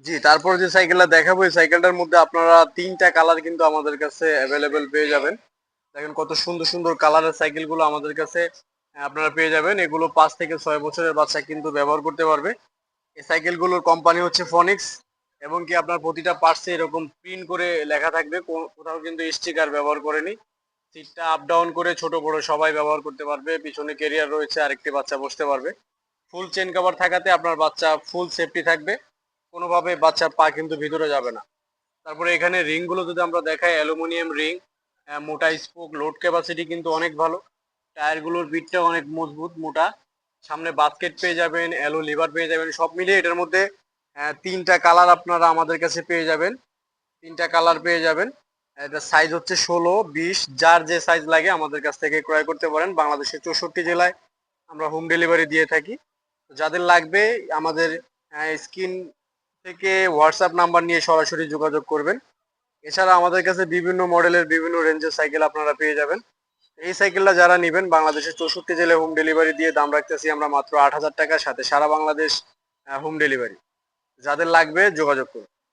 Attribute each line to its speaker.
Speaker 1: জি, তারপর যে সাইকেলটা দেখাবো এই সাইকেলটার মধ্যে আপনারা ৩টা কালার কিন্তু আমাদের কাছে অ্যাভেলেবেল পেয়ে যাবেন। দেখেন কত সুন্দর সুন্দর কালারের সাইকেলগুলো আমাদের কাছে আপনারা পেয়ে যাবেন। এগুলো ৫ থেকে ৬ বছরের বাচ্চা কিন্তু ব্যবহার করতে পারবে। এই সাইকেলগুলোর কোম্পানি হচ্ছে ফনিক্স এবং কি আপনার প্রতিটা পার্টসে এরকম প্রিন্ট করে লেখা থাকবে। কোথাও কিন্তু স্টিকার ব্যবহার করেনি। সিটটা আপ ডাউন করে ছোট বড় সবাই ব্যবহার করতে পারবে। পিছনে ক্যারিয়ার রয়েছে, আরেকটি বাচ্চা বসতে পারবে। ফুল চেন কভার থাকাতে আপনার বাচ্চা ফুল সেফটি থাকবে। কোনোভাবে বাচ্চার পা কিন্তু ভিতরে যাবে না। তারপরে এখানে রিং গুলো যদি আমরা দেখাই, অ্যালুমিনিয়াম রিং, মোটা স্পোক, লোড ক্যাপাসিটি কিন্তু অনেক ভালো। টায়ার গুলোর বিটটা অনেক মজবুত মোটা। সামনে বাস্কেট পেয়ে যাবেন, অ্যালো লিভার পেয়ে যাবেন, সব মিলিয়ে এটার মধ্যে ৩টা কালার আপনারা আমাদের কাছে পেয়ে যাবেন। ৩টা কালার পেয়ে যাবেন। এটা সাইজ হচ্ছে ১৬, ২০, যার যে সাইজ লাগে আমাদের কাছ থেকে ক্রয় করতে পারেন। বাংলাদেশের ৬৪ জেলায় আমরা হোম ডেলিভারি দিয়ে থাকি। যাদের লাগবে আমাদের স্ক্রিন থেকে হোয়াটসঅ্যাপ নাম্বার নিয়ে সরাসরি যোগাযোগ করবেন। এছাড়া আমাদের কাছে বিভিন্ন মডেলের বিভিন্ন রেঞ্জের সাইকেল আপনারা পেয়ে যাবেন। এই সাইকেলটা যারা নেবেন বাংলাদেশের ৬৪ জেলায় হোম ডেলিভারি দিয়ে দাম রাখতেছি আমরা মাত্র ৮,০০০ টাকার সাথে সারা বাংলাদেশ হোম ডেলিভারি। যাদের লাগবে যোগাযোগ করুন।